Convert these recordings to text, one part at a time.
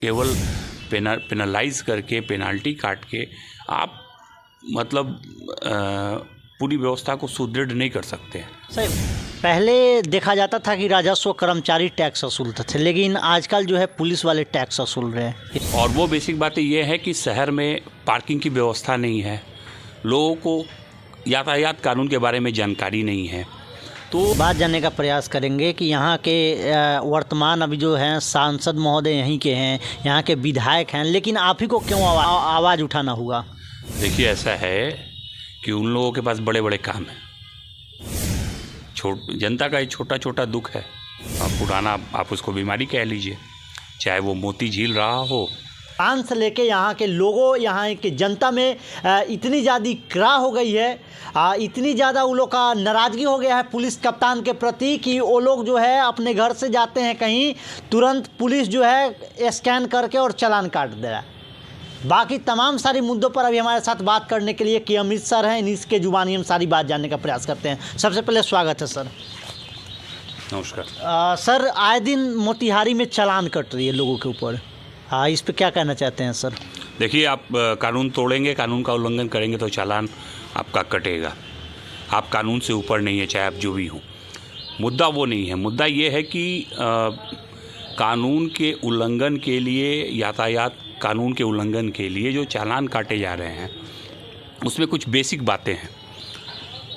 केवल पेनलाइज करके, पेनाल्टी काट के आप मतलब पूरी व्यवस्था को सुदृढ़ नहीं कर सकते हैं। सर, पहले देखा जाता था कि राजस्व कर्मचारी टैक्स वसूलते थे, लेकिन आजकल जो है पुलिस वाले टैक्स वसूल रहे हैं। और वो बेसिक बातें ये है कि शहर में पार्किंग की व्यवस्था नहीं है, लोगों को यातायात कानून के बारे में जानकारी नहीं है। तो बात जानने का प्रयास करेंगे कि यहाँ के वर्तमान अभी जो हैं सांसद महोदय यहीं के हैं, यहाँ के विधायक हैं, लेकिन आप ही को क्यों आवाज़ उठाना हुआ? देखिए, ऐसा है कि उन लोगों के पास बड़े बड़े काम हैं। जनता का एक छोटा छोटा दुख है, पुराना आप उसको बीमारी कह लीजिए, चाहे वो मोती झील रहा हो। पान से लेके यहाँ के लोगों, यहाँ के जनता में इतनी ज़्यादा क्राह हो गई है, इतनी ज़्यादा उन लोग का नाराज़गी हो गया है पुलिस कप्तान के प्रति कि वो लोग जो है अपने घर से जाते हैं कहीं, तुरंत पुलिस जो है स्कैन करके और चालान काट दे रहा है। बाकी तमाम सारे मुद्दों पर अभी हमारे साथ बात करने के लिए कि अमित सर हैं, इसके जुबानी हम सारी बात जानने का प्रयास करते हैं। सबसे पहले स्वागत है सर। नमस्कार। सर, आए दिन मोतिहारी में चालान कट रही है लोगों के ऊपर, इस पे क्या कहना चाहते हैं सर? देखिए, आप कानून तोड़ेंगे, कानून का उल्लंघन करेंगे तो चालान आपका कटेगा। आप कानून से ऊपर नहीं है, चाहे आप जो भी हो। मुद्दा वो नहीं है, मुद्दा ये है कि कानून के उल्लंघन के लिए, यातायात कानून के उल्लंघन के लिए जो चालान काटे जा रहे हैं उसमें कुछ बेसिक बातें हैं।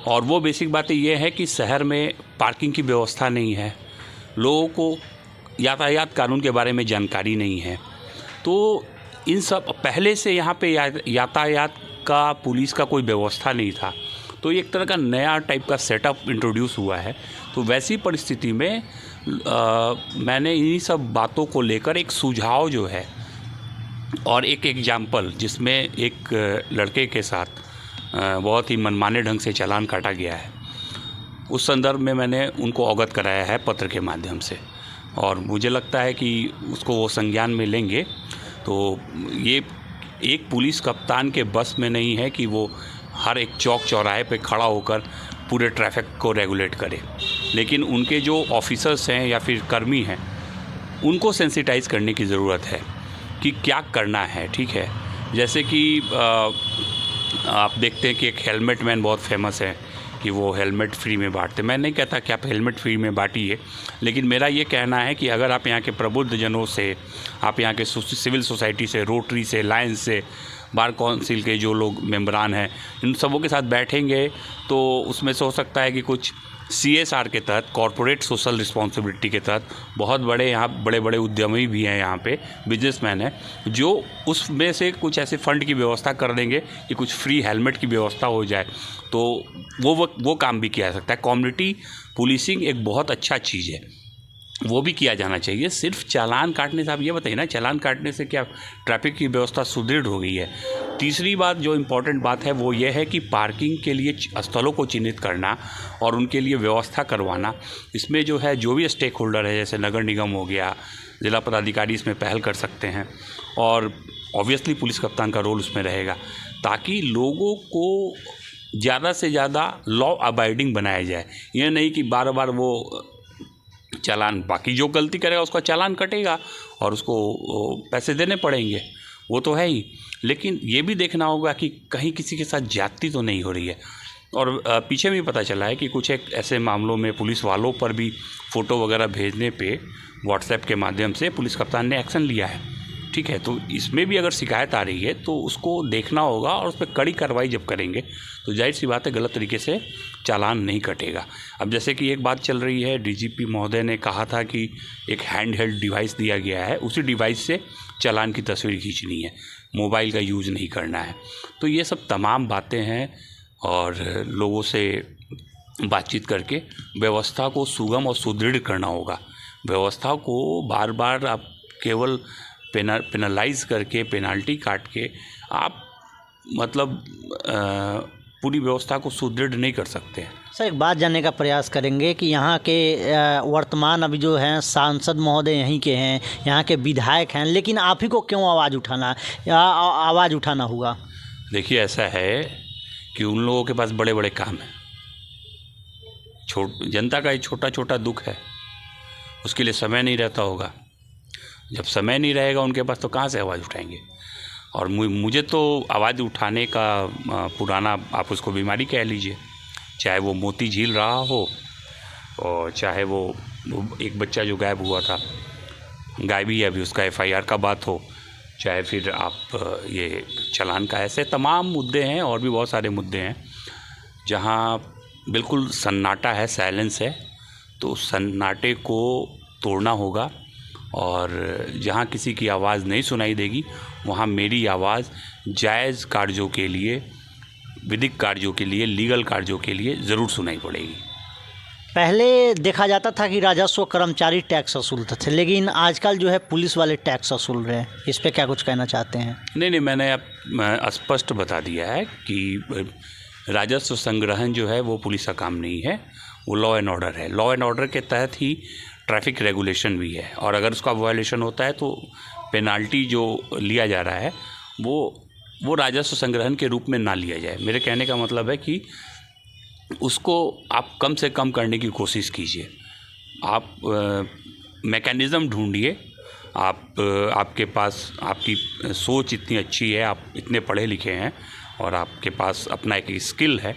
और वो बेसिक बातें ये है कि शहर में पार्किंग की व्यवस्था नहीं है, लोगों को यातायात कानून के बारे में जानकारी नहीं है। तो इन सब पहले से यहाँ पे यातायात का, पुलिस का कोई व्यवस्था नहीं था, तो एक तरह का नया टाइप का सेटअप इंट्रोड्यूस हुआ है। तो वैसी परिस्थिति में मैंने इन्हीं सब बातों को लेकर एक सुझाव जो है और एक एग्जाम्पल, जिसमें एक लड़के के साथ बहुत ही मनमाने ढंग से चालान काटा गया है, उस संदर्भ में मैंने उनको अवगत कराया है पत्र के माध्यम से। और मुझे लगता है कि उसको वो संज्ञान में लेंगे। तो ये एक पुलिस कप्तान के बस में नहीं है कि वो हर एक चौक चौराहे पे खड़ा होकर पूरे ट्रैफिक को रेगुलेट करे, लेकिन उनके जो ऑफिसर्स हैं या फिर कर्मी हैं, उनको सेंसिटाइज करने की ज़रूरत है कि क्या करना है। ठीक है, जैसे कि आप देखते हैं कि एक हेलमेट मैन बहुत फेमस है कि वो हेलमेट फ्री में बांटते। मैं नहीं कहता कि आप हेलमेट फ्री में बांटिए, लेकिन मेरा ये कहना है कि अगर आप यहाँ के प्रबुद्ध जनों से, आप यहाँ के सिविल सोसाइटी से, रोटरी से, लायंस से, बार काउंसिल के जो लोग मेंबरान हैं, इन सबों के साथ बैठेंगे तो उसमें से हो सकता है कि कुछ CSR के तहत, कॉरपोरेट सोशल रिस्पॉन्सिबिलिटी के तहत, बहुत बड़े यहाँ बड़े बड़े उद्यमी भी हैं, यहाँ पे बिजनेसमैन हैं, जो उसमें से कुछ ऐसे फ़ंड की व्यवस्था कर देंगे कि कुछ फ्री हेलमेट की व्यवस्था हो जाए। तो वो काम भी किया जा सकता है। कम्युनिटी पुलिसिंग एक बहुत अच्छा चीज़ है, वो भी किया जाना चाहिए। सिर्फ चालान काटने से, आप ये बताइए ना, चालान काटने से क्या ट्रैफिक की व्यवस्था सुदृढ़ हो गई है? तीसरी बात, जो इम्पोर्टेंट बात है, वो ये है कि पार्किंग के लिए स्थलों को चिन्हित करना और उनके लिए व्यवस्था करवाना। इसमें जो है, जो भी स्टेक होल्डर है, जैसे नगर निगम हो गया, ज़िला पदाधिकारी इसमें पहल कर सकते हैं, और ऑब्वियसली पुलिस कप्तान का रोल उसमें रहेगा, ताकि लोगों को ज़्यादा से ज़्यादा लॉ अबाइडिंग बनाया जाए। ये नहीं कि बार बार वो चालान, बाकी जो गलती करेगा उसका चालान कटेगा और उसको पैसे देने पड़ेंगे, वो तो है ही, लेकिन ये भी देखना होगा कि कहीं किसी के साथ ज्यादती तो नहीं हो रही है। और पीछे भी पता चला है कि कुछ एक ऐसे मामलों में पुलिस वालों पर भी फ़ोटो वगैरह भेजने पे व्हाट्सएप के माध्यम से पुलिस कप्तान ने एक्शन लिया है। ठीक है, तो इसमें भी अगर शिकायत आ रही है तो उसको देखना होगा, और उस पर कड़ी कार्रवाई जब करेंगे तो जाहिर सी बात है गलत तरीके से चालान नहीं कटेगा। अब जैसे कि एक बात चल रही है, DGP महोदय ने कहा था कि एक हैंड हेल्ड डिवाइस दिया गया है, उसी डिवाइस से चालान की तस्वीर खींचनी है, मोबाइल का यूज़ नहीं करना है। तो ये सब तमाम बातें हैं, और लोगों से बातचीत करके व्यवस्था को सुगम और सुदृढ़ करना होगा। व्यवस्था को बार बार आप केवल पेनलाइज करके, पेनाल्टी काट के आप मतलब पूरी व्यवस्था को सुदृढ़ नहीं कर सकते हैं। सर, एक बात जानने का प्रयास करेंगे कि यहाँ के वर्तमान अभी जो हैं सांसद महोदय यहीं के हैं, यहाँ के विधायक हैं, लेकिन आप ही को क्यों आवाज़ उठाना हुआ? देखिए, ऐसा है कि उन लोगों के पास बड़े बड़े काम हैं, जनता का एक छोटा छोटा दुख है, उसके लिए समय नहीं रहता होगा। जब समय नहीं रहेगा उनके पास तो कहाँ से आवाज़ उठाएंगे। और मुझे तो आवाज़ उठाने का पुराना, आप उसको बीमारी कह लीजिए, चाहे वो मोती झील रहा हो और चाहे वो एक बच्चा जो गायब हुआ था, गायब ही अभी, उसका FIR का बात हो, चाहे फिर आप ये चालान का, ऐसे तमाम मुद्दे हैं और भी बहुत सारे मुद्दे हैं जहाँ बिल्कुल सन्नाटा है, साइलेंस है। तो सन्नाटे को तोड़ना होगा और जहाँ किसी की आवाज़ नहीं सुनाई देगी वहाँ मेरी आवाज़ जायज़ कार्यों के लिए, विधिक कार्यों के लिए, लीगल कार्यों के लिए ज़रूर सुनाई पड़ेगी। पहले देखा जाता था कि राजस्व कर्मचारी टैक्स वसूलते थे, लेकिन आजकल जो है पुलिस वाले टैक्स वसूल रहे हैं। इस पे क्या कुछ कहना चाहते हैं? नहीं, मैंने अब स्पष्ट बता दिया है कि राजस्व संग्रहण जो है वो पुलिस का काम नहीं है, वो लॉ एंड ऑर्डर है। लॉ एंड ऑर्डर के तहत ही ट्रैफिक रेगुलेशन भी है और अगर उसका वायलेशन होता है तो पेनाल्टी जो लिया जा रहा है वो राजस्व संग्रहण के रूप में ना लिया जाए। मेरे कहने का मतलब है कि उसको आप कम से कम करने की कोशिश कीजिए। आप मैकेनिज़्म ढूंढिए। आपके पास आपकी सोच इतनी अच्छी है, आप इतने पढ़े लिखे हैं और आपके पास अपना एक स्किल है,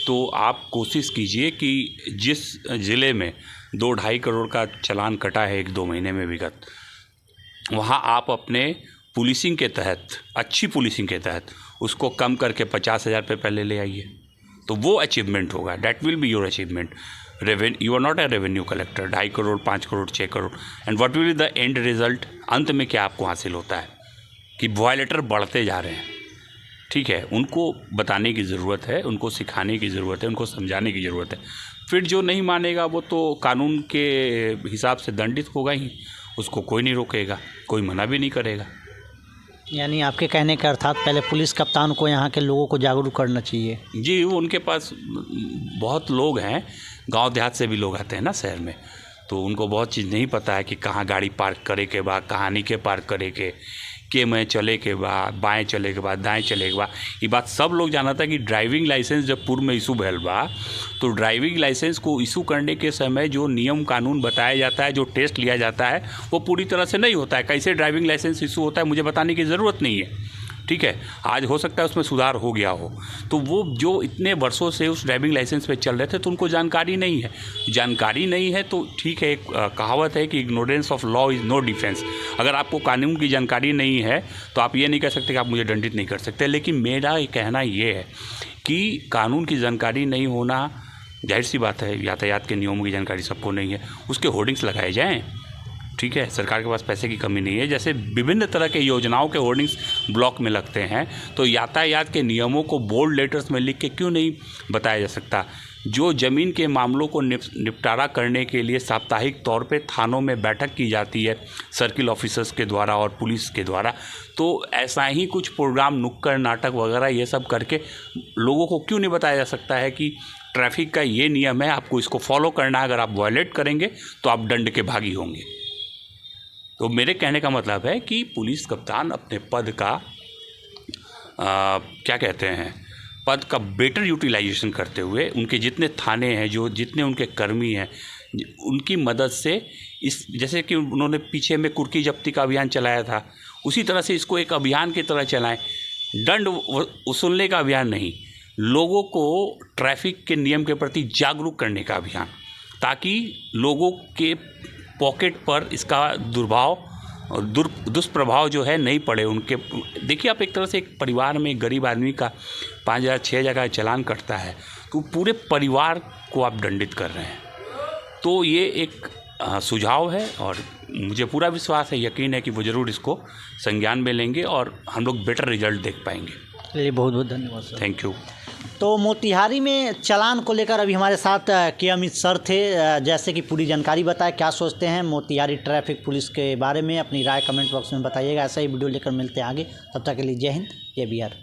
तो आप कोशिश कीजिए कि जिस ज़िले में 2-2.5 करोड़ का चालान कटा है 1-2 महीने में विगत, वहाँ आप अपने पुलिसिंग के तहत, अच्छी पुलिसिंग के तहत उसको कम करके 50,000 रुपये पहले ले आइए, तो वो अचीवमेंट होगा। That will be your achievement. You are not a revenue collector. 2.5 crore, 5 crore, 6 crore, and what will be the end result? अंत में क्या आपको हासिल होता है कि वायलेटर बढ़ते जा रहे हैं। ठीक है, उनको बताने की ज़रूरत है, उनको सिखाने की ज़रूरत है, उनको समझाने की ज़रूरत है। फिर जो नहीं मानेगा वो तो कानून के हिसाब से दंडित होगा ही, उसको कोई नहीं रोकेगा, कोई मना भी नहीं करेगा। यानी आपके कहने का अर्थात पहले पुलिस कप्तान को यहाँ के लोगों को जागरूक करना चाहिए। जी, उनके पास बहुत लोग हैं, गांव देहात से भी लोग आते हैं ना शहर में, तो उनको बहुत चीज़ नहीं पता है कि कहाँ गाड़ी पार्क करे के बाद, कहाँ नहीं के पार्क करे के में चले के बाद, बाएँ चले के बाद, दाएँ चले के बाद। ये बात सब लोग जाना था कि ड्राइविंग लाइसेंस जब पूर्व में इशू भैल बा, तो ड्राइविंग लाइसेंस को इशू करने के समय जो नियम कानून बताया जाता है, जो टेस्ट लिया जाता है, वो पूरी तरह से नहीं होता है। कैसे ड्राइविंग लाइसेंस इशू होता है मुझे बताने की ज़रूरत नहीं है। ठीक है, आज हो सकता है उसमें सुधार हो गया हो, तो वो जो इतने वर्षों से उस ड्राइविंग लाइसेंस पे चल रहे थे तो उनको जानकारी नहीं है। जानकारी नहीं है तो ठीक है, एक कहावत है कि ignorance of law is no defence. अगर आपको कानून की जानकारी नहीं है तो आप ये नहीं कह सकते कि आप मुझे दंडित नहीं कर सकते। लेकिन मेरा कहना ये है कि कानून की जानकारी नहीं होना, जाहिर सी बात है, यातायात के नियमों की जानकारी सबको नहीं है, उसके होर्डिंग्स लगाए जाएँ। ठीक है, सरकार के पास पैसे की कमी नहीं है। जैसे विभिन्न तरह के योजनाओं के होर्डिंग्स ब्लॉक में लगते हैं, तो यातायात के नियमों को बोल्ड लेटर्स में लिख के क्यों नहीं बताया जा सकता? जो ज़मीन के मामलों को निपटारा करने के लिए साप्ताहिक तौर पे थानों में बैठक की जाती है सर्किल ऑफिसर्स के द्वारा और पुलिस के द्वारा, तो ऐसा ही कुछ प्रोग्राम, नुक्कड़ नाटक वगैरह ये सब करके लोगों को क्यों नहीं बताया जा सकता है कि ट्रैफिक का ये नियम है, आपको इसको फॉलो करना है, अगर आप वायलेट करेंगे तो आप दंड के भागी होंगे। तो मेरे कहने का मतलब है कि पुलिस कप्तान अपने पद का क्या कहते हैं, पद का बेटर यूटिलाइजेशन करते हुए, उनके जितने थाने हैं, जो जितने उनके कर्मी हैं, उनकी मदद से इस, जैसे कि उन्होंने पीछे में कुर्की जब्ती का अभियान चलाया था, उसी तरह से इसको एक अभियान की तरह चलाएं। दंड वसूलने का अभियान नहीं, लोगों को ट्रैफिक के नियम के प्रति जागरूक करने का अभियान, ताकि लोगों के पॉकेट पर इसका दुर्भाव और दुष्प्रभाव जो है नहीं पड़े उनके। देखिए, आप एक तरह से एक परिवार में एक गरीब आदमी का 5,000-6,000 का चालान कटता है तो पूरे परिवार को आप दंडित कर रहे हैं। तो ये एक सुझाव है और मुझे पूरा विश्वास है, यकीन है कि वो ज़रूर इसको संज्ञान में लेंगे और हम लोग बेटर रिजल्ट देख पाएंगे। चलिए, बहुत बहुत धन्यवाद सर। Thank you. तो मोतिहारी में चालान को लेकर अभी हमारे साथ के अमित सर थे, जैसे कि पूरी जानकारी बताए। क्या सोचते हैं मोतिहारी ट्रैफिक पुलिस के बारे में, अपनी राय कमेंट बॉक्स में बताइएगा। ऐसा ही वीडियो लेकर मिलते हैं आगे, तब तक के लिए जय हिंद, जय बिहार।